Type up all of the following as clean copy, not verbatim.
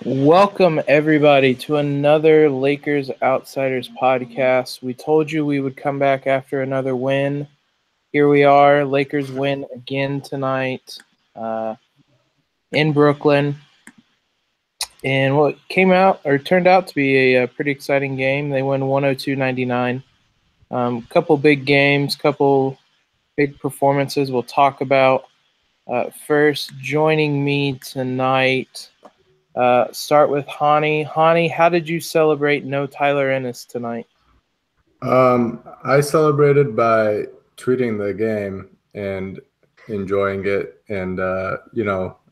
Welcome, everybody, to another Lakers Outsiders podcast. We told you we would come back after another win. Here we are. Lakers win again tonight in Brooklyn. And what turned out to be a pretty exciting game. They won 102-99. Couple big games, couple big performances we'll talk about. First, joining me tonight, start with Hani. Hani, how did you celebrate no Tyler Ennis tonight? I celebrated by tweeting the game and enjoying it and,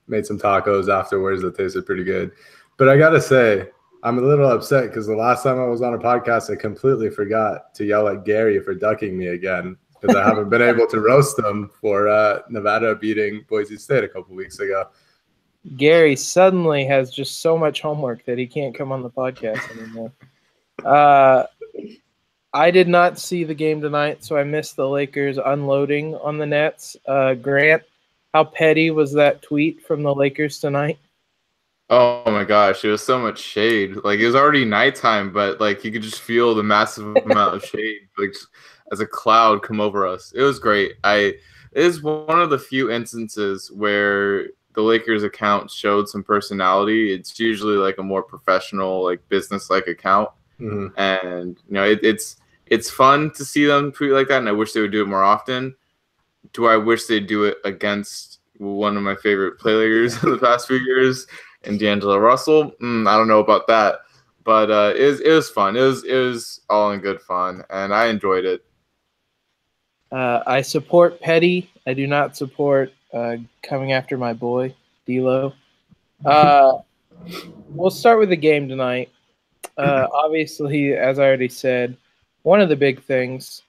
made some tacos afterwards that tasted pretty good. But I got to say, I'm a little upset because the last time I was on a podcast, I completely forgot to yell at Gary for ducking me again because I haven't been able to roast them for Nevada beating Boise State a couple weeks ago. Gary suddenly has just so much homework that he can't come on the podcast anymore. I did not see the game tonight, so I missed the Lakers unloading on the Nets. Grant, how petty was that tweet from the Lakers tonight? Oh my gosh, it was so much shade. Like, it was already nighttime, but like you could just feel the massive amount of shade, like as a cloud come over us. It was great. It is one of the few instances where the Lakers account showed some personality. It's usually like a more professional, like business-like account, and it's fun to see them tweet like that. And I wish they would do it more often. Do I wish they'd do it against one of my favorite players in the past few years? And D'Angelo Russell, I don't know about that, but it was fun. It was all in good fun, and I enjoyed it. I support petty. I do not support coming after my boy D'Lo. We'll start with the game tonight. Obviously, as I already said, one of the big things.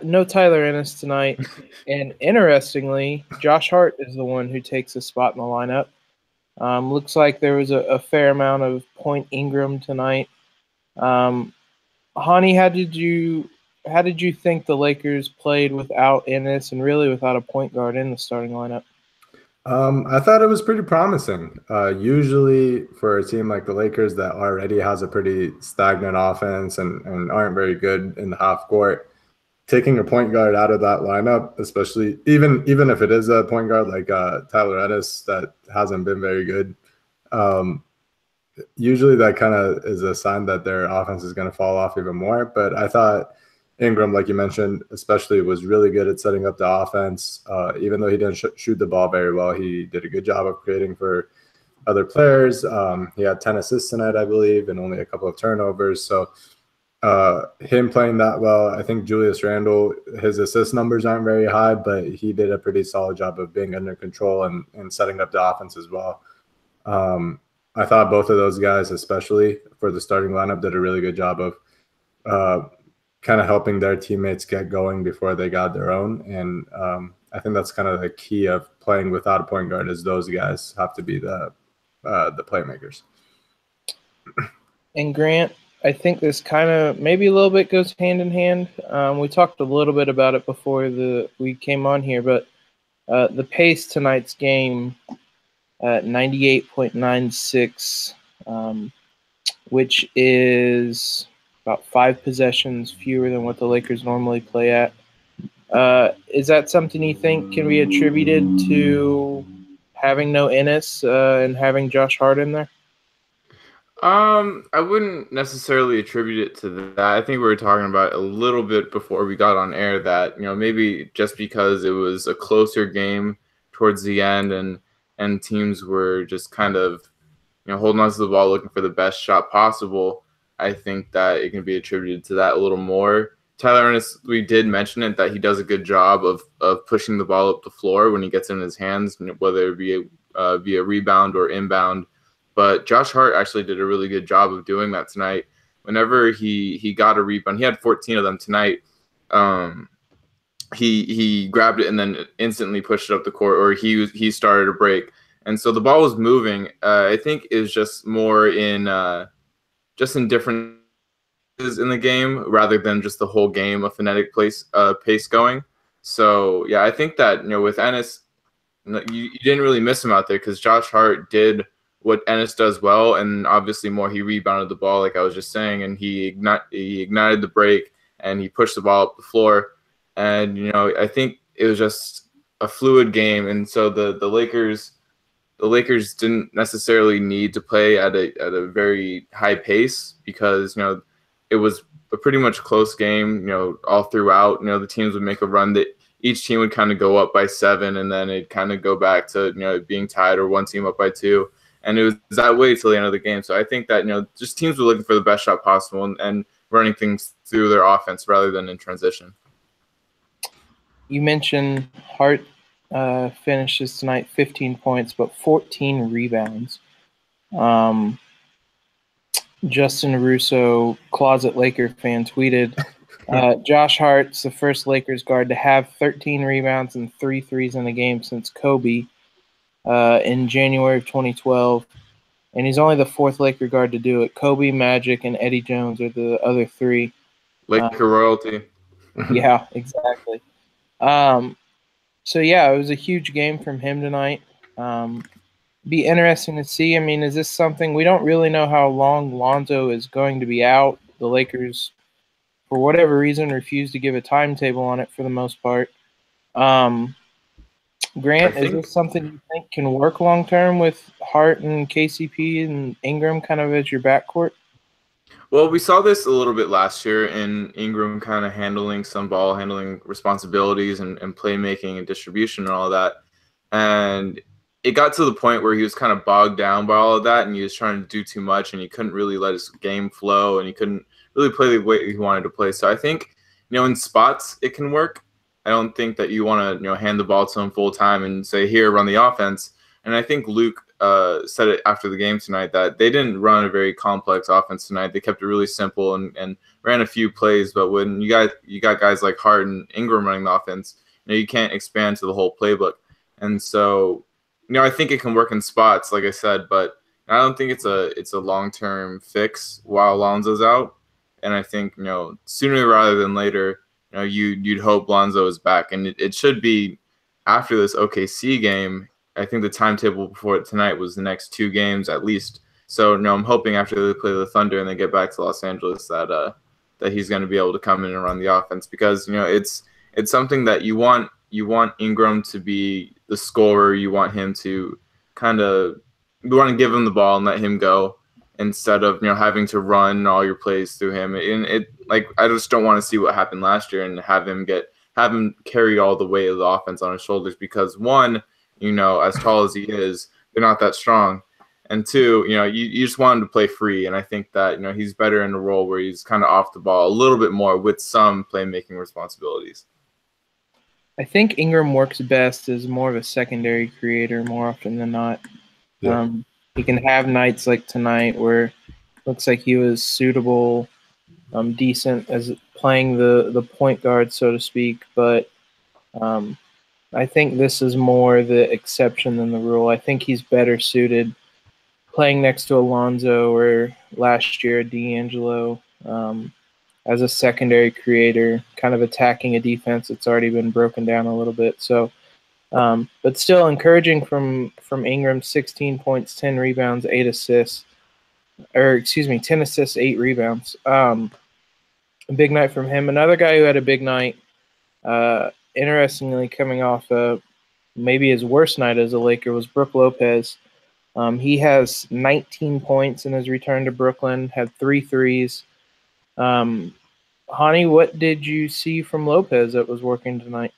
No Tyler Ennis tonight, and interestingly, Josh Hart is the one who takes a spot in the lineup. Looks like there was a fair amount of Point Ingram tonight. Hani, how did you think the Lakers played without Ennis and really without a point guard in the starting lineup? I thought it was pretty promising. Usually for a team like the Lakers that already has a pretty stagnant offense and aren't very good in the half court, taking a point guard out of that lineup, especially even if it is a point guard like Tyler Ennis that hasn't been very good, usually that kind of is a sign that their offense is going to fall off even more. But I thought Ingram, like you mentioned, especially was really good at setting up the offense. Even though he didn't shoot the ball very well, he did a good job of creating for other players. He had 10 assists tonight, I believe, and only a couple of turnovers. So him playing that well, I think Julius Randle, his assist numbers aren't very high, but he did a pretty solid job of being under control and setting up the offense as well. I thought both of those guys, especially for the starting lineup, did a really good job of kind of helping their teammates get going before they got their own. And I think that's kind of the key of playing without a point guard is those guys have to be the playmakers. And Grant, I think this kind of maybe a little bit goes hand in hand. We talked a little bit about it before we came on here, but the pace tonight's game at 98.96, which is about 5 possessions fewer than what the Lakers normally play at. Is that something you think can be attributed to having no Ennis and having Josh Hart in there? I wouldn't necessarily attribute it to that. I think we were talking about a little bit before we got on air that, maybe just because it was a closer game towards the end and teams were just kind of, holding on to the ball, looking for the best shot possible, I think that it can be attributed to that a little more. Tyler Ennis, we did mention it, that he does a good job of pushing the ball up the floor when he gets in his hands, whether it be via rebound or inbound. But Josh Hart actually did a really good job of doing that tonight. Whenever he got a rebound, he had 14 of them tonight. He grabbed it and then instantly pushed it up the court, or he started a break. And so the ball was moving. I think is just more in different in the game rather than just the whole game a phonetic pace going. So yeah, I think that with Ennis, you didn't really miss him out there because Josh Hart did what Ennis does well, and obviously more he rebounded the ball, like I was just saying, and he ignited the break and he pushed the ball up the floor. And I think it was just a fluid game, and so the Lakers didn't necessarily need to play at a very high pace because it was a pretty much close game. All throughout, the teams would make a run that each team would kind of go up by 7, and then it'd kind of go back to being tied or one team up by 2, and it was that way till the end of the game. So I think that just teams were looking for the best shot possible and running things through their offense rather than in transition. You mentioned Hart finishes tonight 15 points, but 14 rebounds. Justin Russo, closet Laker fan, tweeted, Josh Hart's the first Lakers guard to have 13 rebounds and 3 threes in a game since Kobe in January of 2012. And he's only the 4th Laker guard to do it. Kobe, Magic, and Eddie Jones are the other 3. Laker royalty. Yeah, exactly. So, yeah, it was a huge game from him tonight. Be interesting to see. I mean, is this something – we don't really know how long Lonzo is going to be out. The Lakers, for whatever reason, refuse to give a timetable on it for the most part. Grant, is this something you think can work long-term with Hart and KCP and Ingram kind of as your backcourt? Well, we saw this a little bit last year in Ingram kind of handling some ball handling responsibilities and playmaking and distribution and all that. And it got to the point where he was kind of bogged down by all of that, and he was trying to do too much, and he couldn't really let his game flow, and he couldn't really play the way he wanted to play. So I think, in spots it can work. I don't think that you want to, hand the ball to him full time and say, here, run the offense. And I think Luke said it after the game tonight that they didn't run a very complex offense tonight. They kept it really simple and ran a few plays. But when you got guys like Hart and Ingram running the offense, you can't expand to the whole playbook. And so, I think it can work in spots, like I said, but I don't think it's a long-term fix while Lonzo's out. And I think, sooner rather than later, you'd hope Lonzo is back. And it should be after this OKC game. I think the timetable before it tonight was the next 2 games at least. So, I'm hoping after they play the Thunder and they get back to Los Angeles that he's going to be able to come in and run the offense because, it's something that you want Ingram to be the scorer. You want him to you want to give him the ball and let him go instead of, having to run all your plays through him. And I just don't want to see what happened last year and have him carry all the weight of the offense on his shoulders because 1, as tall as he is, they're not that strong. And 2, you just want him to play free. And I think that, he's better in a role where he's kind of off the ball a little bit more with some playmaking responsibilities. I think Ingram works best as more of a secondary creator more often than not. Yeah. He can have nights like tonight where it looks like he was suitable, decent as playing the point guard, so to speak. But I think this is more the exception than the rule. I think he's better suited playing next to Alonzo or last year D'Angelo as a secondary creator, kind of attacking a defense that's already been broken down a little bit. So, but still encouraging from Ingram, 16 points, 10 rebounds, 8 assists. 10 assists, 8 rebounds. A big night from him. Another guy who had a big night, interestingly coming off maybe his worst night as a Laker, was Brook Lopez. He has 19 points in his return to Brooklyn, had 3 threes. Hani, what did you see from Lopez that was working tonight?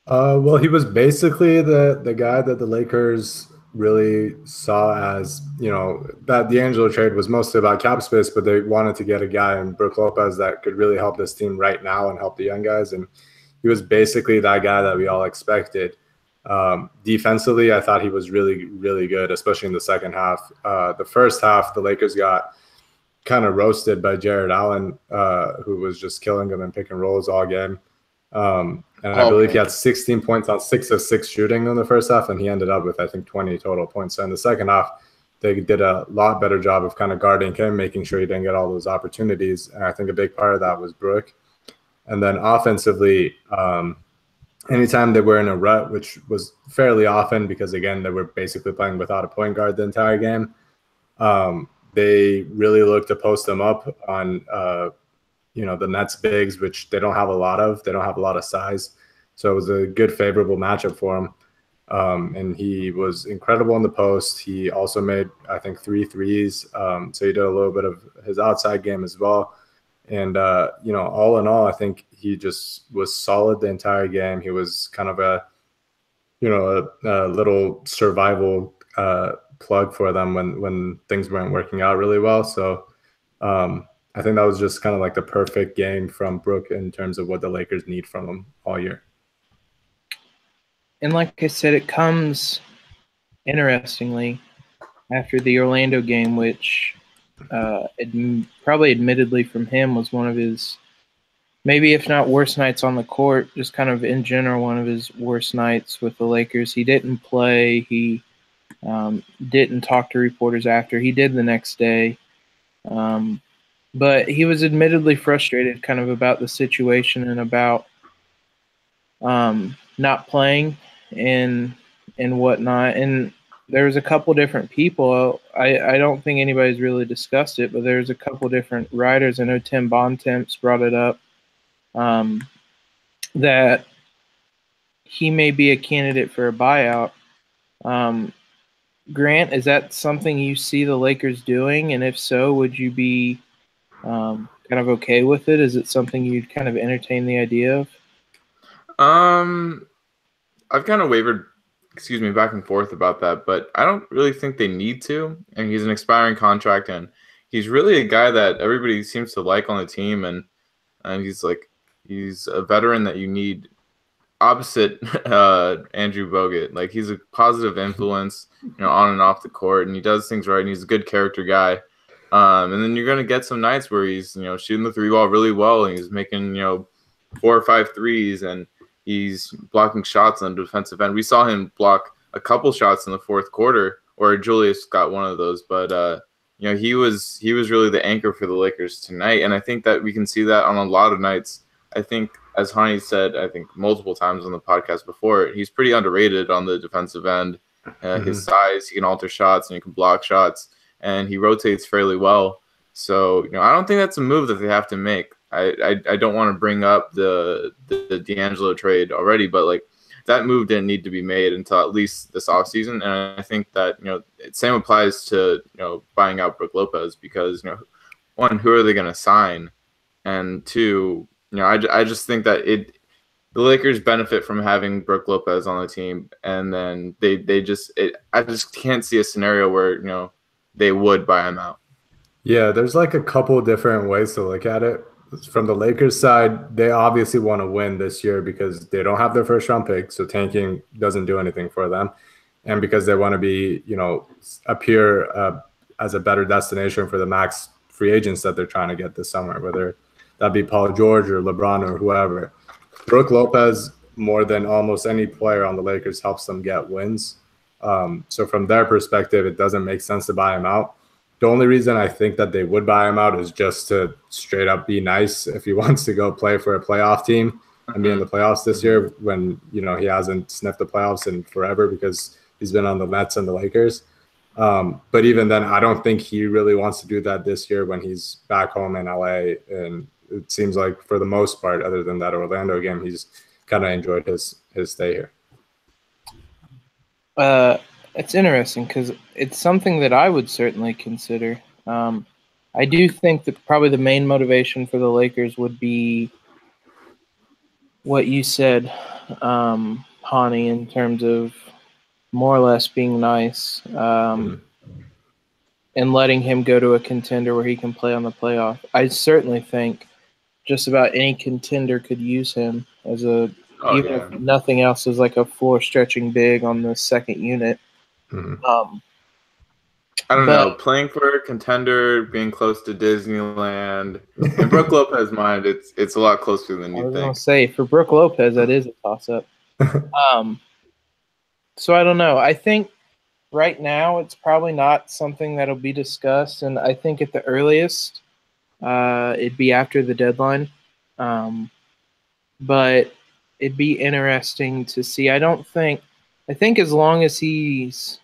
Well, he was basically the guy that the Lakers really saw as, that D'Angelo trade was mostly about cap space, but they wanted to get a guy in Brook Lopez that could really help this team right now and help the young guys. And he was basically that guy that we all expected. Defensively, I thought he was really, really good, especially in the second half. The first half, the Lakers got kind of roasted by Jared Allen, who was just killing them in pick and rolls all game. And I believe he had 16 points on 6 of 6 shooting in the first half, and he ended up with, I think, 20 total points. So in the second half, they did a lot better job of kind of guarding him, making sure he didn't get all those opportunities. And I think a big part of that was Brook. And then offensively, anytime they were in a rut, which was fairly often because, again, they were basically playing without a point guard the entire game, they really look to post them up on, the Nets bigs, which they don't have a lot of. They don't have a lot of size. So it was a good, favorable matchup for him. And he was incredible in the post. He also made, I think, 3 threes. So he did a little bit of his outside game as well. And, all in all, I think he just was solid the entire game. He was kind of a little survival plug for them when things weren't working out really well. So I think that was just kind of like the perfect game from Brook in terms of what the Lakers need from him all year. And like I said, it comes, interestingly, after the Orlando game, which probably admittedly from him was one of his, maybe if not worst nights on the court, just kind of in general one of his worst nights with the Lakers. He didn't play. He didn't talk to reporters after. He did the next day. But he was admittedly frustrated kind of about the situation and about not playing and whatnot. And there was a couple different people. I don't think anybody's really discussed it, but there's a couple different writers. I know Tim Bontemps brought it up, that he may be a candidate for a buyout. Grant, is that something you see the Lakers doing? And if so, would you be kind of okay with it? Is it something you'd kind of entertain the idea of? I've kind of wavered, back and forth about that, but I don't really think they need to. And he's an expiring contract, and he's really a guy that everybody seems to like on the team, and he's a veteran that you need opposite Andrew Bogut. Like, he's a positive influence, on and off the court, and he does things right, and he's a good character guy. And then you're going to get some nights where he's, shooting the 3-ball really well, and he's making, 4 or 5 threes, and he's blocking shots on the defensive end. We saw him block a couple shots in the fourth quarter, or Julius got one of those. But, he was really the anchor for the Lakers tonight, and I think that we can see that on a lot of nights. I think, as Hani said, I think multiple times on the podcast before, he's pretty underrated on the defensive end. His size, he can alter shots, and he can block shots, and he rotates fairly well. So, I don't think that's a move that they have to make. I don't want to bring up the D'Angelo trade already, but that move didn't need to be made until at least this offseason. And I think that, same applies to, buying out Brook Lopez, because, one, who are they going to sign? And two, I just think that the Lakers benefit from having Brook Lopez on the team, and then I just can't see a scenario where, they would buy him out. Yeah, there's a couple different ways to look at it. From the Lakers side, they obviously want to win this year because they don't have their first round pick, so tanking doesn't do anything for them. And because they want to be, appear as a better destination for the max free agents that they're trying to get this summer, whether that be Paul George or LeBron or whoever. Brook Lopez, more than almost any player on the Lakers, helps them get wins. So from their perspective, it doesn't make sense to buy him out. The only reason I think that they would buy him out is just to straight up be nice if he wants to go play for a playoff team and be in the playoffs this year, when, he hasn't sniffed the playoffs in forever because he's been on the Nets and the Lakers. But even then, I don't think he really wants to do that this year when he's back home in LA. And it seems like, for the most part, other than that Orlando game, he's kind of enjoyed his stay here. It's interesting because it's something that I would certainly consider. I do think that probably the main motivation for the Lakers would be what you said, Hani, in terms of more or less being nice and letting him go to a contender where he can play on the playoff. I certainly think just about any contender could use him as if nothing else, as a floor stretching big on the second unit. I don't know. Playing for a contender, being close to Disneyland, in Brook Lopez's mind, it's a lot closer than you think. I was going to say, for Brook Lopez, that is a toss-up. So I don't know. I think right now it's probably not something that'll be discussed, and I think at the earliest it'd be after the deadline. But it'd be interesting to see. I think as long as he's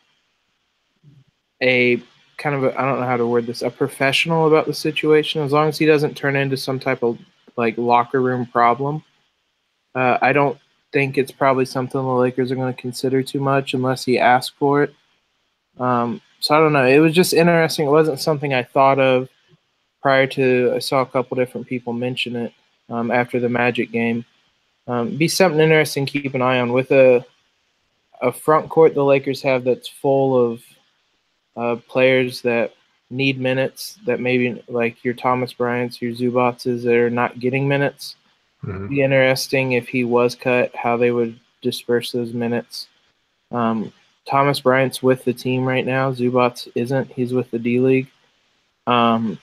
a kind of I don't know how to word this, a professional about the situation, as long as he doesn't turn into some type of like locker room problem, I don't think it's probably something the Lakers are going to consider too much unless he asks for it. So I don't know. It was just interesting. It wasn't something I thought of prior to. I saw a couple different people mention it after the Magic game. Be something interesting to keep an eye on with a front court the Lakers have that's full of players that need minutes, that maybe like your Thomas Bryants, your Zubatses that are not getting minutes. Mm-hmm. Be interesting if he was cut, how they would disperse those minutes. Thomas Bryant's with the team right now. Zubats isn't. He's with the D-League. And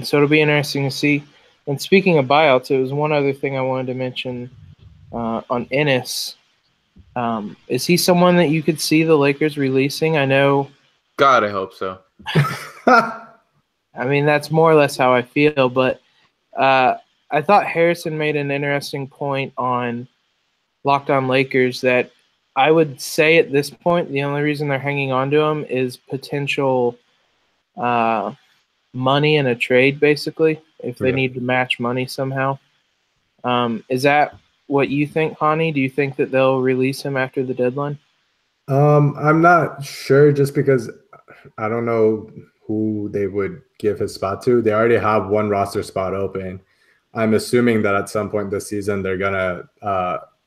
so it'll be interesting to see. And speaking of buyouts, it was one other thing I wanted to mention on Ennis. Is he someone that you could see the Lakers releasing? I know. God, I hope so. I mean, that's more or less how I feel. But I thought Harrison made an interesting point on Locked On Lakers that I would say at this point the only reason they're hanging on to him is potential money in a trade, basically, if they need to match money somehow. Is that what you think, Hani? Do you think that they'll release him after the deadline? I'm not sure, just because I don't know who they would give his spot to. They already have one roster spot open. I'm assuming that at some point this season they're gonna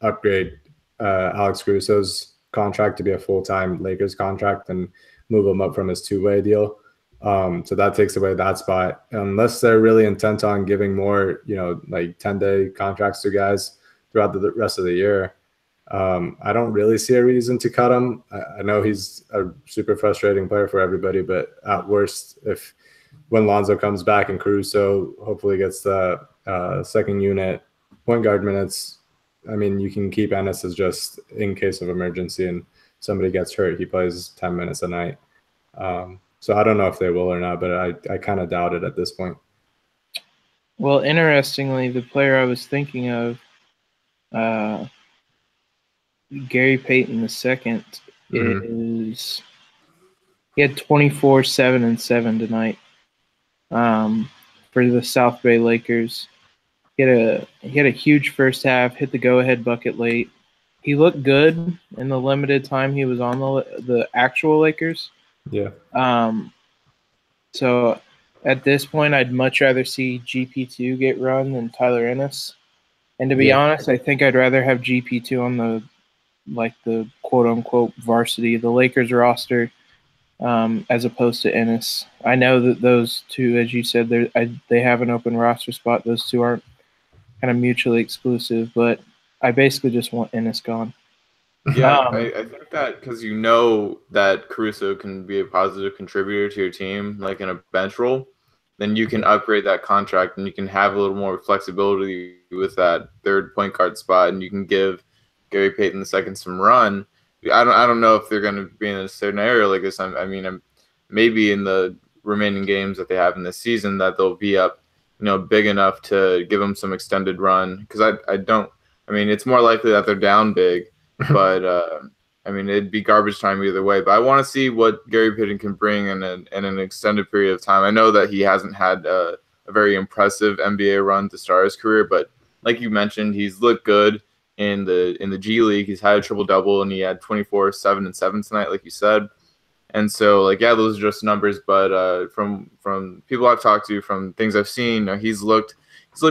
upgrade Alex Caruso's contract to be a full-time Lakers contract and move him up from his two-way deal. So that takes away that spot. Unless they're really intent on giving more, like 10-day contracts to guys throughout the rest of the year, I don't really see a reason to cut him. I know he's a super frustrating player for everybody, but at worst, when Lonzo comes back and Caruso hopefully gets the second unit point guard minutes, I mean, you can keep Ennis as just in case of emergency and somebody gets hurt, he plays 10 minutes a night. So I don't know if they will or not, but I kind of doubt it at this point. Well, interestingly, the player I was thinking of, Gary Payton II, is he had 24, 7, and 7 tonight for the South Bay Lakers. He had a huge first half, hit the go-ahead bucket late. He looked good in the limited time he was on the actual Lakers. Yeah. So at this point, I'd much rather see GP2 get run than Tyler Ennis. And to be honest, I think I'd rather have GP2 on the quote-unquote varsity of the Lakers roster as opposed to Ennis. I know that those two, as you said, they have an open roster spot. Those two aren't kind of mutually exclusive, but I basically just want Ennis gone. Yeah, I think that because you know that Caruso can be a positive contributor to your team, like in a bench role, then you can upgrade that contract and you can have a little more flexibility with that third point guard spot, and you can give Gary Payton II some run. I don't know if they're going to be in a scenario like this. I mean, maybe in the remaining games that they have in this season that they'll be up, big enough to give them some extended run. Because I mean, it's more likely that they're down big. But I mean, it'd be garbage time either way. But I want to see what Gary Payton can bring in an extended period of time. I know that he hasn't had a very impressive NBA run to start his career, but like you mentioned, he's looked good in the G League. He's had a triple double, and he had 24, 7, and 7 tonight, like you said. And so, those are just numbers. But from people I've talked to, from things I've seen, he's looked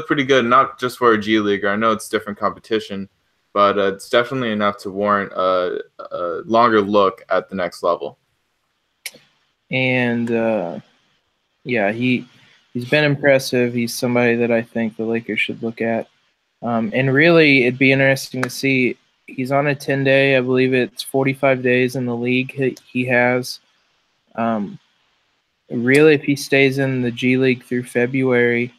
pretty good. Not just for a G Leaguer. I know it's different competition, but it's definitely enough to warrant a longer look at the next level. And he's been impressive. He's somebody that I think the Lakers should look at. And really, it'd be interesting to see. He's on a 10-day, I believe it's 45 days in the league he has. Really, if he stays in the G League through February,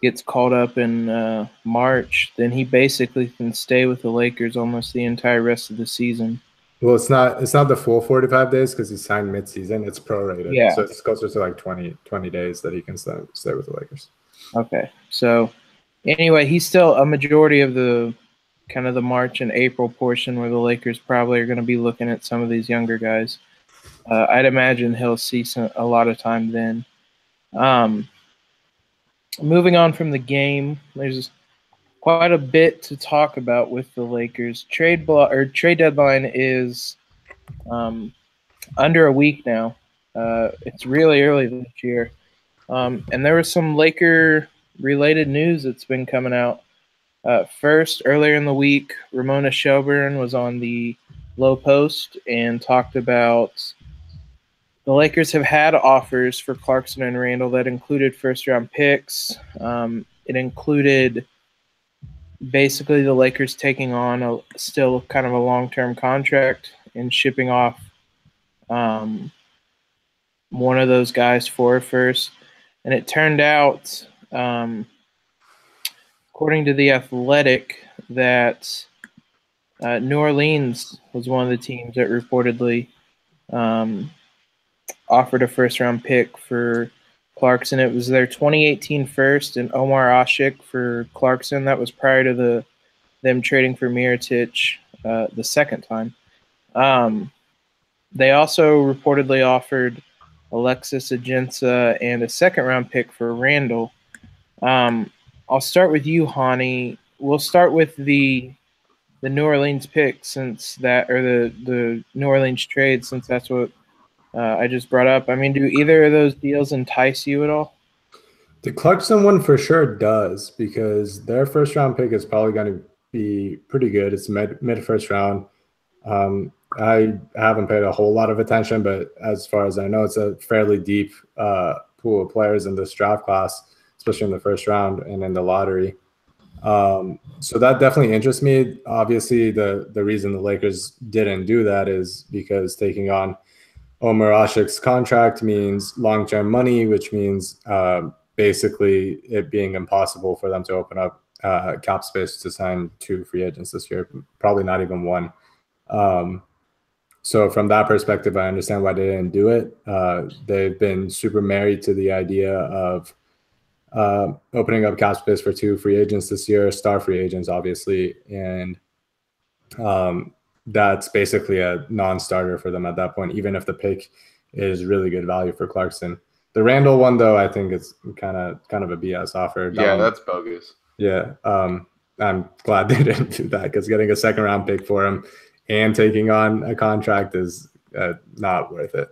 gets called up in March, then he basically can stay with the Lakers almost the entire rest of the season. Well, it's not the full 45 days because he signed mid-season. It's prorated. Yeah. So it's closer to 20 days that he can stay with the Lakers. Okay. So Anyway, he's still a majority of the kind of the March and April portion where the Lakers probably are going to be looking at some of these younger guys. I'd imagine he'll see a lot of time then. Moving on from the game, there's quite a bit to talk about with the Lakers. Trade deadline is under a week now. It's really early this year. And there was some Laker-related news that's been coming out. First, earlier in the week, Ramona Shelburne was on the Low Post and talked about the Lakers have had offers for Clarkson and Randall that included first-round picks. It included basically the Lakers taking on still kind of a long-term contract and shipping off one of those guys for a first. And it turned out, according to The Athletic, that New Orleans was one of the teams that reportedly offered a first-round pick for Clarkson. It was their 2018 first and Omar Asik for Clarkson. That was prior to them trading for Mirotic the second time. They also reportedly offered Alexis Agenza and a second-round pick for Randall. I'll start with you, Hani. We'll start with the New Orleans pick the New Orleans trade, since that's what I just brought up. I mean, do either of those deals entice you at all? The Clarkson one for sure does, because their first round pick is probably going to be pretty good. It's mid first round. I haven't paid a whole lot of attention, but as far as I know, it's a fairly deep pool of players in this draft class, especially in the first round and in the lottery. So that definitely interests me. Obviously, the reason the Lakers didn't do that is because taking on Omar Asik's contract means long-term money, which means basically it being impossible for them to open up cap space to sign 2 free agents this year, probably not even 1. So from that perspective, I understand why they didn't do it. They've been super married to the idea of opening up cap space for 2 free agents this year, star free agents, obviously. And that's basically a non-starter for them at that point, even if the pick is really good value for Clarkson. The Randall one, though, I think it's kind of a BS offer. That's bogus. Yeah. I'm glad they didn't do that, because getting a second-round pick for him and taking on a contract is not worth it.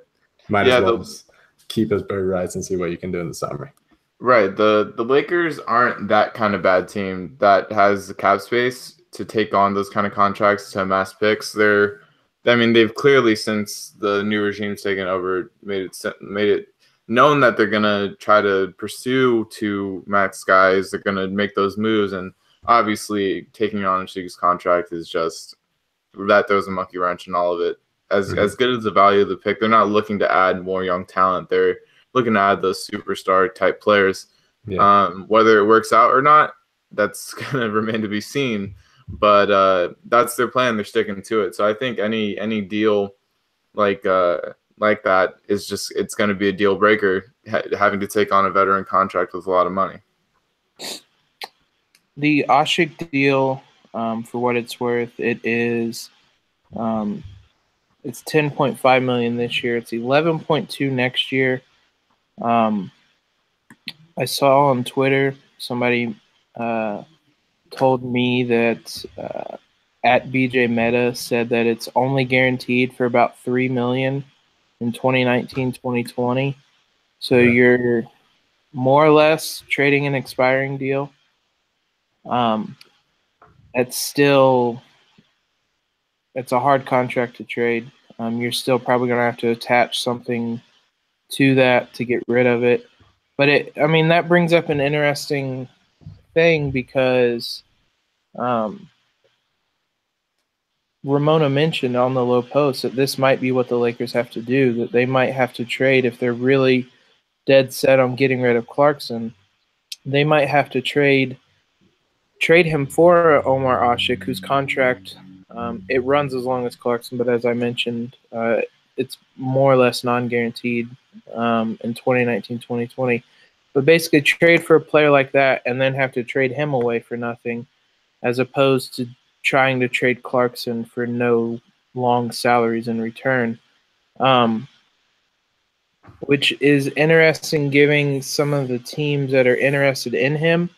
Might as well just keep his bird rights and see what you can do in the summer. Right. The Lakers aren't that kind of bad team that has the cap space to take on those kind of contracts to amass picks. They've clearly, since the new regime's taken over, made it known that they're gonna try to pursue 2 max guys. They're gonna make those moves, and obviously taking on Asik's contract is just that throws a monkey wrench in all of it. As good as the value of the pick, they're not looking to add more young talent. They're looking to add those superstar type players. Yeah. Whether it works out or not, that's gonna remain to be seen. But that's their plan. They're sticking to it. So I think any deal like that is it's going to be a deal breaker, having to take on a veteran contract with a lot of money. The Asik deal, for what it's worth, it's $10.5 million this year. It's $11.2 next year. I saw on Twitter somebody told me that at BJ Meta said that it's only guaranteed for about $3 million in 2019-2020. So you're more or less trading an expiring deal. It's a hard contract to trade. You're still probably going to have to attach something to that to get rid of it. But that brings up an interesting thing, because Ramona mentioned on the Low Post that this might be what the Lakers have to do, that they might have to trade if they're really dead set on getting rid of Clarkson. They might have to trade him for Omar Asik, whose contract it runs as long as Clarkson, but as I mentioned, it's more or less non-guaranteed in 2019-2020. But basically trade for a player like that and then have to trade him away for nothing, as opposed to trying to trade Clarkson for no long salaries in return. Which is interesting, giving some of the teams that are interested in him.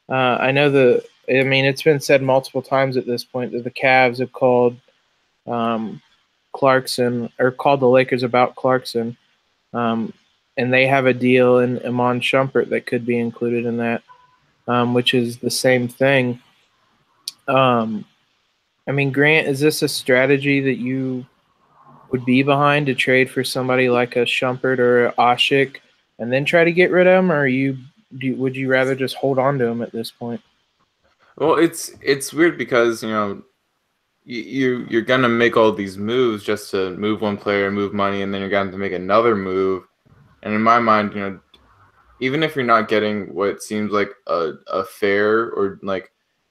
I know it's been said multiple times at this point that the Cavs have called Clarkson, or called the Lakers about Clarkson, and they have a deal in Iman Shumpert that could be included in that, which is the same thing. Grant, is this a strategy that you would be behind, to trade for somebody like a Shumpert or a Asik and then try to get rid of him, or would you rather just hold on to him at this point? Well, it's weird because you're gonna make all these moves just to move one player, move money, and then you're going to make another move. And in my mind, even if you're not getting what seems like a fair or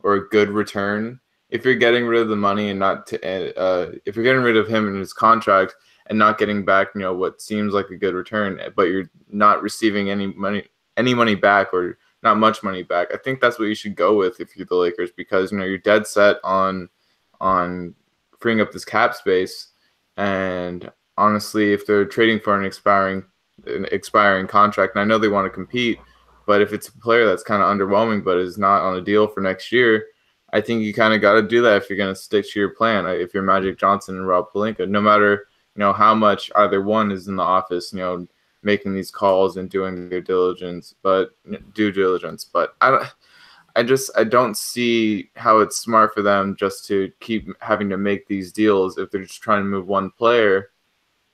a good return, if you're getting rid of the money and if you're getting rid of him and his contract and not getting back, what seems like a good return, but you're not receiving any money back, or not much money back, I think that's what you should go with if you're the Lakers, because you're dead set on freeing up this cap space. And honestly, if they're trading for an expiring contract, and I know they want to compete, but if it's a player that's kind of underwhelming but is not on a deal for next year, I think you kind of got to do that if you're going to stick to your plan. If you're Magic Johnson and Rob Pelinka, no matter how much either one is in the office, making these calls and doing their due diligence, but I don't see how it's smart for them just to keep having to make these deals if they're just trying to move one player.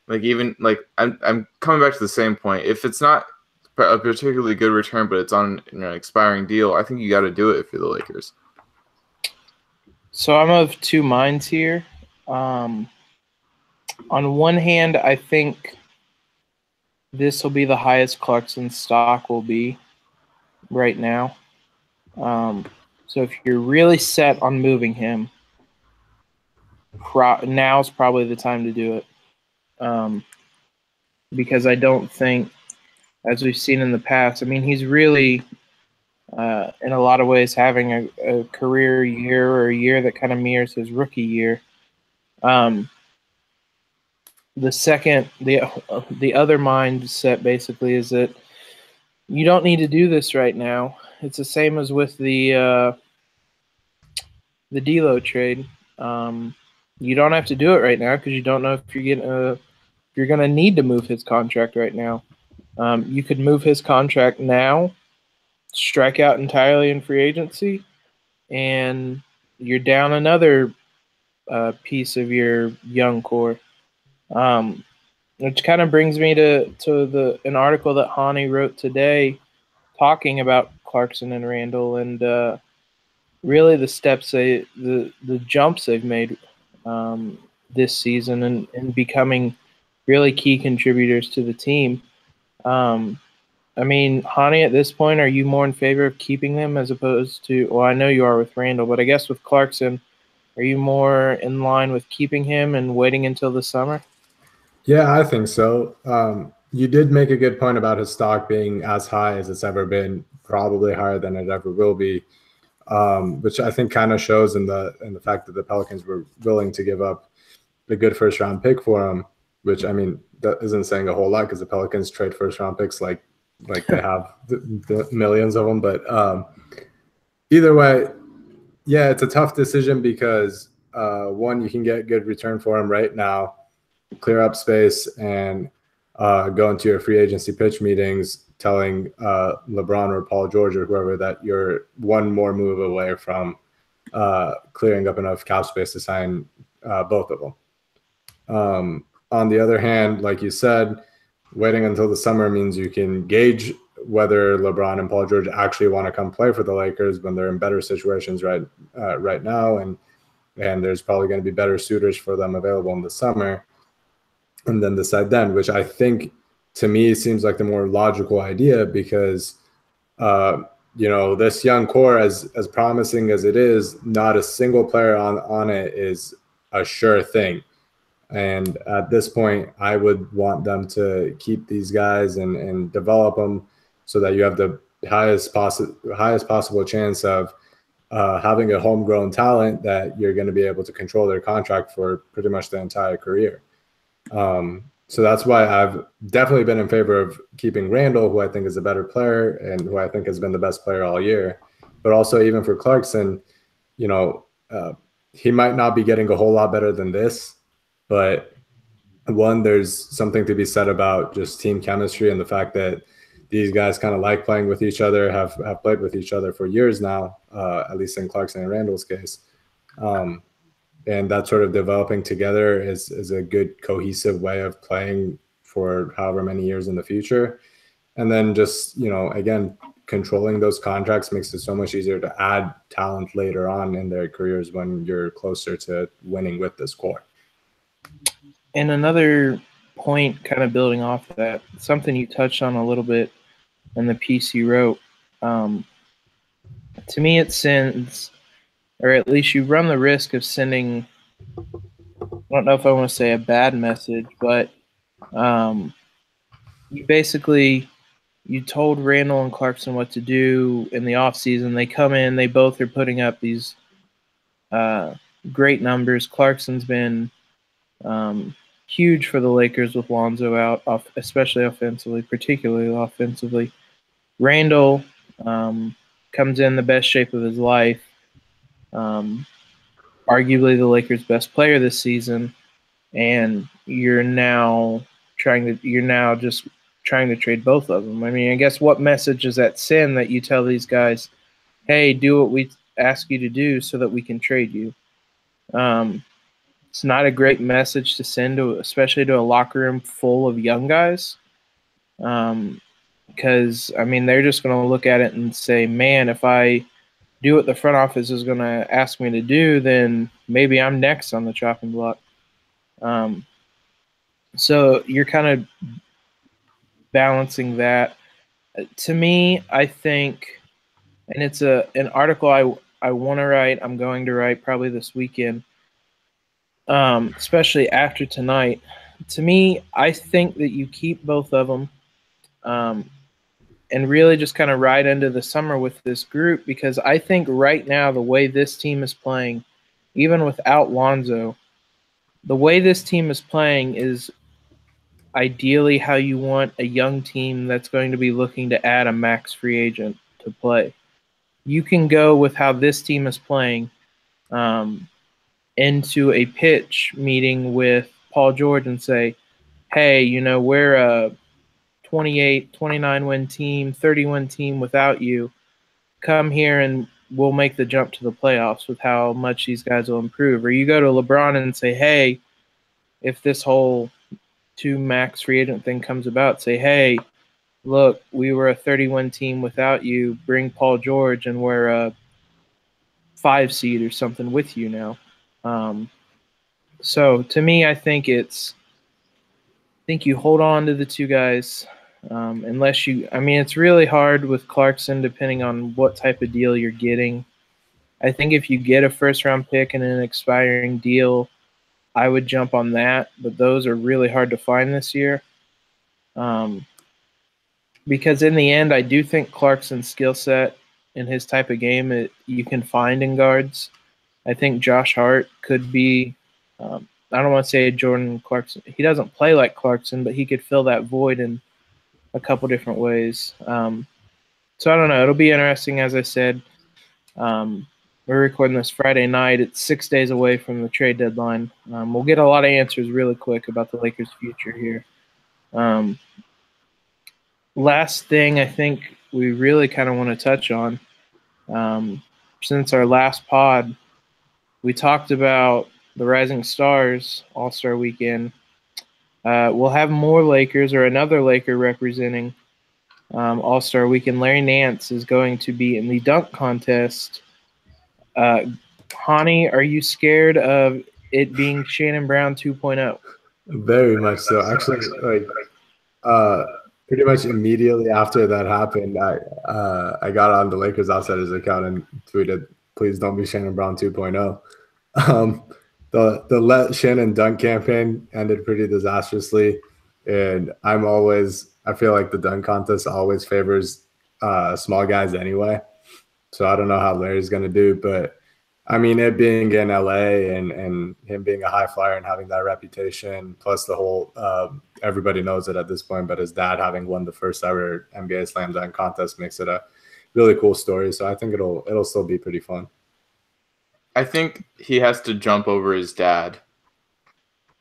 I'm coming back to the same point. If it's not a particularly good return, but it's on an expiring deal, I think you got to do it if you're the Lakers. So I'm of two minds here. On one hand, I think this will be the highest Clarkson stock will be right now. So if you're really set on moving him, now's probably the time to do it. Because I don't think, as we've seen in the past, he's really, in a lot of ways, having a career year, or a year that kind of mirrors his rookie year. The other mindset basically is that you don't need to do this right now. It's the same as with the D'Lo trade. You don't have to do it right now because you don't know if you're going to need to move his contract right now. You could move his contract now, strike out entirely in free agency, and you're down another piece of your young core. Which kind of brings me to an article that Hani wrote today talking about Clarkson and Randle, and really the steps the jumps they've made this season and becoming really key contributors to the team. Hani, at this point, are you more in favor of keeping them as opposed to, well, I know you are with Randle, but I guess with Clarkson, are you more in line with keeping him and waiting until the summer? Yeah, I think so. You did make a good point about his stock being as high as it's ever been, probably higher than it ever will be, which I think kind of shows in the fact that the Pelicans were willing to give up a good first-round pick for him, which, that isn't saying a whole lot because the Pelicans trade first-round picks like they have the millions of them. But either way, yeah, it's a tough decision because, one, you can get good return for him right now, clear up space, and go into your free agency pitch meetings telling LeBron or Paul George or whoever that you're one more move away from clearing up enough cap space to sign both of them. On the other hand, like you said, waiting until the summer means you can gauge whether LeBron and Paul George actually want to come play for the Lakers when they're in better situations right now, and there's probably going to be better suitors for them available in the summer. And then decide then, which I think to me seems like the more logical idea because, this young core, as promising as it is, not a single player on it is a sure thing. And at this point, I would want them to keep these guys and develop them so that you have the highest possible chance of having a homegrown talent that you're going to be able to control their contract for pretty much the entire career. So that's why I've definitely been in favor of keeping Randall, who I think is a better player and who I think has been the best player all year. But also even for Clarkson, you know, he might not be getting a whole lot better than this, but one, there's something to be said about just team chemistry and the fact that these guys kind of like playing with each other, have played with each other for years now, at least in Clarkson and Randall's case. And that sort of developing together is a good cohesive way of playing for however many years in the future. And then just, you know, again, controlling those contracts makes it so much easier to add talent later on in their careers when you're closer to winning with this core. And another point, kind of building off of that, something you touched on a little bit in the piece you wrote, to me it sends, or at least you run the risk of sending, I don't know if I want to say a bad message, but you told Randall and Clarkson what to do in the offseason. They come in, they both are putting up these great numbers. Clarkson's been huge for the Lakers with Lonzo out, especially offensively, particularly offensively. Randall comes in the best shape of his life. Arguably the Lakers' best player this season, and you're now just trying to trade both of them. I mean, I guess what message does that send that you tell these guys, hey, do what we ask you to do so that we can trade you? It's not a great message to send especially to a locker room full of young guys. Because, I mean, they're just going to look at it and say, man, if I do what the front office is going to ask me to do, then maybe I'm next on the chopping block. So you're kind of balancing that. To me, I think, and it's an article I want to write, I'm going to write probably this weekend, especially after tonight. To me, I think that you keep both of them and really just kind of ride into the summer with this group, because I think right now the way this team is playing, even without Lonzo, the way this team is playing is ideally how you want a young team that's going to be looking to add a max free agent to play. You can go with how this team is playing into a pitch meeting with Paul George and say, hey, you know, we're a 28, 29 win team, 31 team without you. Come here and we'll make the jump to the playoffs with how much these guys will improve. Or you go to LeBron and say, hey, if this whole 2 max free agent thing comes about, say, hey, look, we were a 31 team without you. Bring Paul George and we're a 5 seed or something with you now. So to me, I think you hold on to the 2 guys. Unless it's really hard with Clarkson depending on what type of deal you're getting. I think if you get a first-round pick and an expiring deal, I would jump on that, but those are really hard to find this year. Because in the end, I do think Clarkson's skill set and his type of game you can find in guards. I think Josh Hart could be I don't want to say Jordan Clarkson. He doesn't play like Clarkson, but he could fill that void in a couple different ways. So I don't know. It'll be interesting, as I said. We're recording this Friday night. It's 6 days away from the trade deadline. We'll get a lot of answers really quick about the Lakers' future here. Last thing I think we really kind of want to touch on, since our last pod, we talked about the Rising Stars All-Star Weekend. We'll have more Lakers or another Laker representing All-Star Weekend. Larry Nance is going to be in the dunk contest. Hani, are you scared of it being Shannon Brown 2.0? Very much so. Actually, pretty much immediately after that happened, I got on the Lakers Outsiders account and tweeted, "Please don't be Shannon Brown 2.0." The Let Shannon Dunk campaign ended pretty disastrously, and I feel like the dunk contest always favors small guys anyway. So I don't know how Larry's going to do, but I mean, it being in LA and him being a high flyer and having that reputation, plus the whole everybody knows it at this point, but his dad having won the first ever NBA Slam Dunk contest makes it a really cool story. So I think it'll still be pretty fun. I think he has to jump over his dad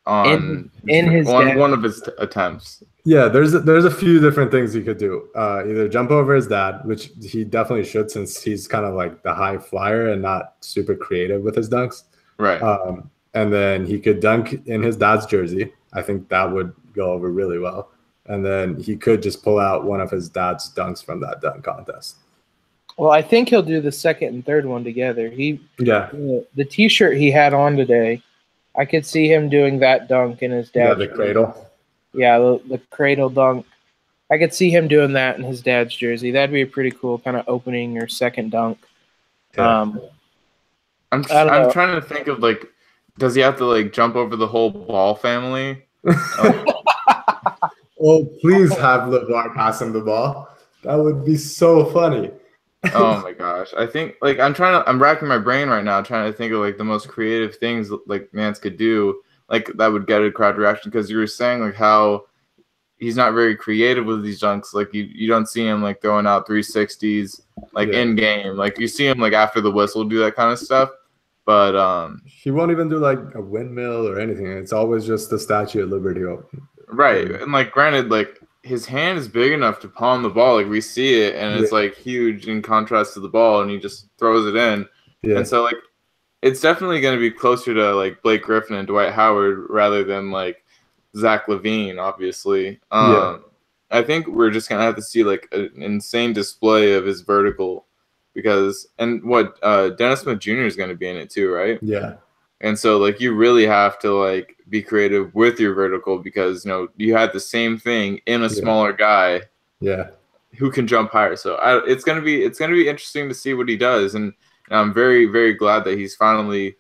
on one of his attempts. Yeah, there's a few different things he could do. Either jump over his dad, which he definitely should, since he's kind of like the high flyer and not super creative with his dunks. Right. And then he could dunk in his dad's jersey. I think that would go over really well. And then he could just pull out one of his dad's dunks from that dunk contest. Well, I think he'll do the second and third one together. The T-shirt he had on today, I could see him doing that dunk in his dad's. Yeah, the cradle. Yeah, the cradle dunk. I could see him doing that in his dad's jersey. That'd be a pretty cool kind of opening or second dunk. Yeah. I'm trying to think of, like, does he have to, like, jump over the whole Ball family? Oh, please have LeVar pass him the ball. That would be so funny. Oh my gosh. I think, like, I'm racking my brain right now trying to think of, like, the most creative things like Nance could do, like, that would get a crowd reaction, because you were saying, like, how he's not very creative with these dunks. Like, you don't see him, like, throwing out 360s like in game. Like, you see him, like, after the whistle do that kind of stuff. But he won't even do like a windmill or anything. It's always just the Statue of Liberty open. Right. And, like, granted, like, his hand is big enough to palm the ball. Like, we see it, and it's, like, huge in contrast to the ball, and he just throws it in. Yeah. And so, like, it's definitely going to be closer to, like, Blake Griffin and Dwight Howard rather than, like, Zach LaVine, obviously. I think we're just going to have to see, like, an insane display of his vertical, because – and what Dennis Smith Jr. is going to be in it too, right? Yeah. And so, like, you really have to, like, be creative with your vertical, because, you know, you had the same thing in a smaller guy who can jump higher. So it's gonna be interesting to see what he does, and I'm very, very glad that he's finally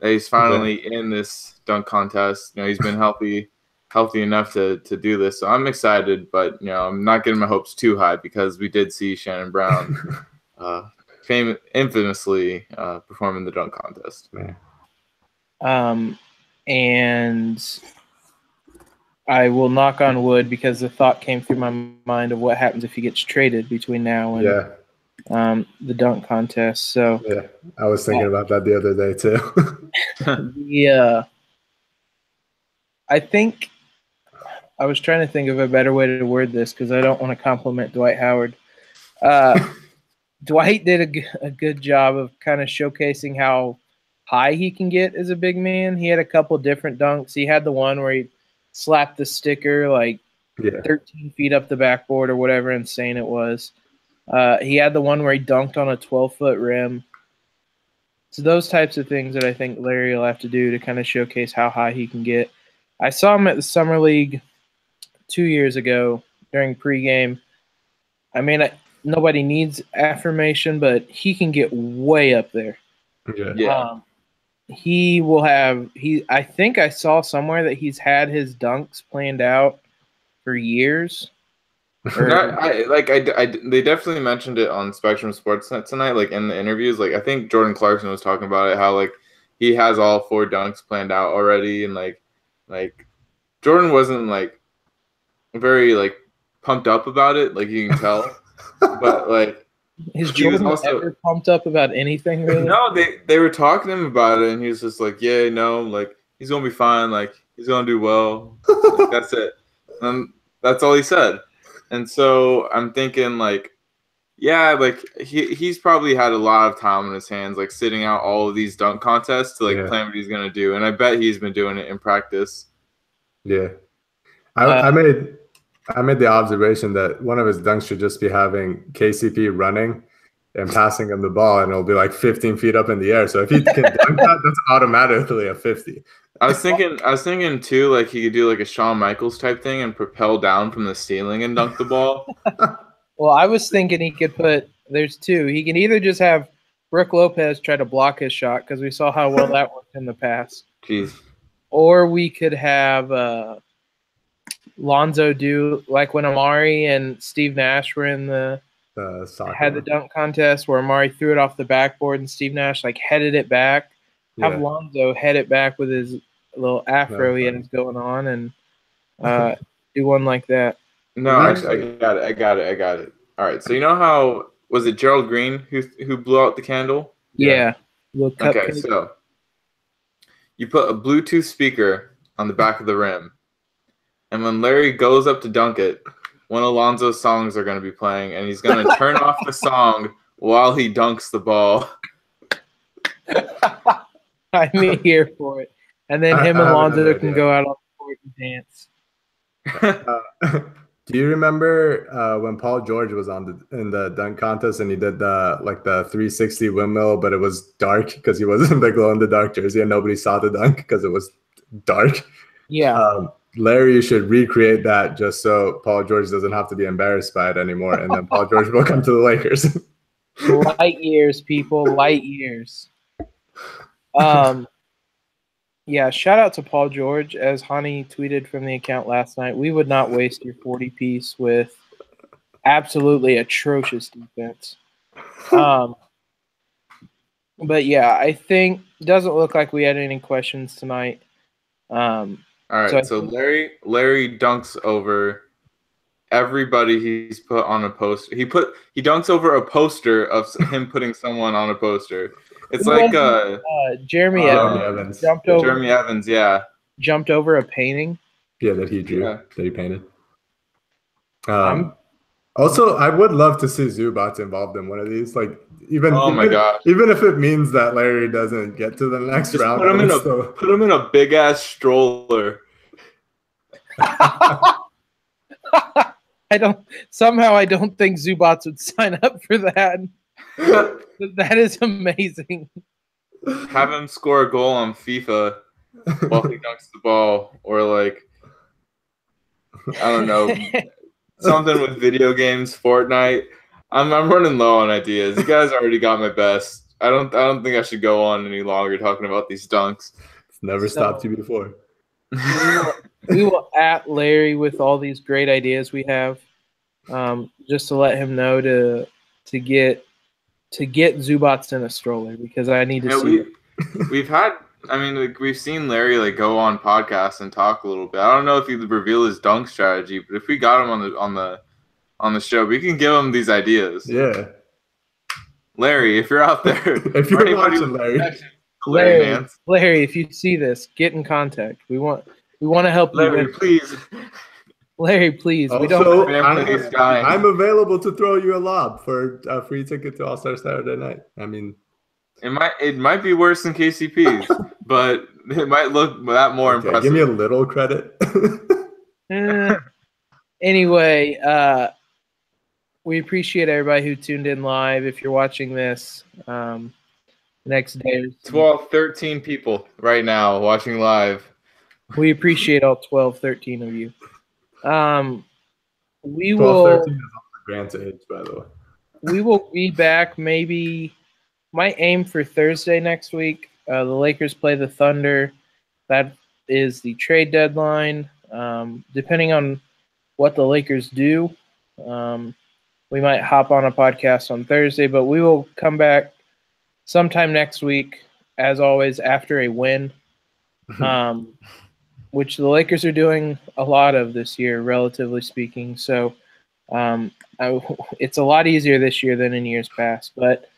in this dunk contest. You know, he's been healthy enough to do this. So I'm excited, but, you know, I'm not getting my hopes too high, because we did see Shannon Brown infamously perform in the dunk contest. And I will knock on wood, because the thought came through my mind of what happens if he gets traded between now and the dunk contest. So yeah, I was thinking about that the other day too. Yeah, I think I was trying to think of a better way to word this, because I don't want to compliment Dwight Howard. Dwight did a good job of kind of showcasing how high he can get as a big man. He had a couple different dunks. He had the one where he slapped the sticker like 13 feet up the backboard or whatever insane it was. He had the one where he dunked on a 12-foot rim. So those types of things that I think Larry will have to do to kind of showcase how high he can get. I saw him at the Summer League 2 years ago during pregame. I mean, nobody needs affirmation, but he can get way up there. Yeah. He will have I think I saw somewhere that he's had his dunks planned out for years. They definitely mentioned it on Spectrum Sportsnet tonight, like in the interviews. Like, I think Jordan Clarkson was talking about it, how, like, he has all 4 dunks planned out already, and like Jordan wasn't, like, very, like, pumped up about it, like, you can tell. But, like, is Jordan ever pumped up about anything, really? No, they were talking to him about it, and he was just like, yeah, no, like, he's gonna be fine, like, he's gonna do well. Like, that's it. And that's all he said. And so I'm thinking, like, yeah, like, he's probably had a lot of time on his hands, like, sitting out all of these dunk contests to, like, plan what he's gonna do. And I bet he's been doing it in practice. Yeah. I made the observation that one of his dunks should just be having KCP running and passing him the ball, and it'll be like 15 feet up in the air. So if he can dunk that, that's automatically a 50. I was thinking too, like, he could do like a Shawn Michaels type thing and propel down from the ceiling and dunk the ball. Well, I was thinking he could there's two. He can either just have Brooke Lopez try to block his shot, because we saw how well that worked in the past. Jeez. Or we could have Lonzo do, like when Amari and Steve Nash were in soccer had the dunk contest where Amari threw it off the backboard and Steve Nash like headed it back. Have Lonzo head it back with his little afro he has going on and do one like that. No, actually, I got it. All right. So you know how was it Gerald Green who blew out the candle? Yeah. Okay, so you put a Bluetooth speaker on the back of the rim, and when Larry goes up to dunk it, one of Alonzo's songs are going to be playing, and he's going to turn off the song while he dunks the ball. I'm here for it. And then him and Alonzo can go out on the court and dance. Do you remember when Paul George was in the dunk contest and he did the 360 windmill, but it was dark because he was in the glow in the dark jersey and nobody saw the dunk because it was dark? Yeah. Larry should recreate that just so Paul George doesn't have to be embarrassed by it anymore, and then Paul George will come to the Lakers. Light years, people, light years. Yeah, shout out to Paul George. As Hani tweeted from the account last night, we would not waste your 40-piece with absolutely atrocious defense. But yeah, I think it doesn't look like we had any questions tonight. All right, so Larry dunks over everybody he's put on a poster. He dunks over a poster of him putting someone on a poster. It's like Jeremy Evans jumped over. Jeremy Evans, yeah, jumped over a painting. Yeah, that he drew, that he painted. Also, I would love to see Zubac involved in one of these. Like even if it means that Larry doesn't get to the next round, put him in a big ass stroller. I don't think Zubac would sign up for that. That is amazing. Have him score a goal on FIFA while he dunks the ball, or like I don't know, something with video games, Fortnite. I'm running low on ideas. You guys already got my best. I don't think I should go on any longer talking about these dunks. It's never stopped you before. We will at Larry with all these great ideas we have, just to let him know to get Zubac in a stroller because I need to see. We've seen Larry go on podcasts and talk a little bit. I don't know if he reveal his dunk strategy, but if we got him on the show, we can give him these ideas. Yeah, Larry, if you're out there, if you're watching, Larry, if you see this, get in contact. We want to help Larry, you. Please. Larry, please. Also, I'm available to throw you a lob for a free ticket to All-Star Saturday night. I mean, it might be worse than KCP's, but it might look that more impressive. Give me a little credit. Anyway, we appreciate everybody who tuned in live. If you're watching this next day, 13 people right now watching live. We appreciate all 12, 13 of you. We 12, 13 is Grant's age, by the way. We will be back might aim for Thursday next week. The Lakers play the Thunder. That is the trade deadline. Depending on what the Lakers do, we might hop on a podcast on Thursday, but we will come back sometime next week, as always, after a win. Which the Lakers are doing a lot of this year, relatively speaking. So it's a lot easier this year than in years past. But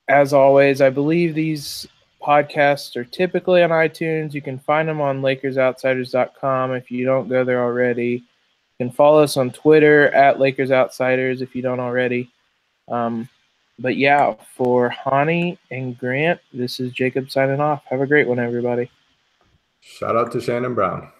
as always, I believe these podcasts are typically on iTunes. You can find them on LakersOutsiders.com if you don't go there already. You can follow us on Twitter at LakersOutsiders if you don't already. But yeah, for Hani and Grant, this is Jacob signing off. Have a great one, everybody. Shout out to Shannon Brown.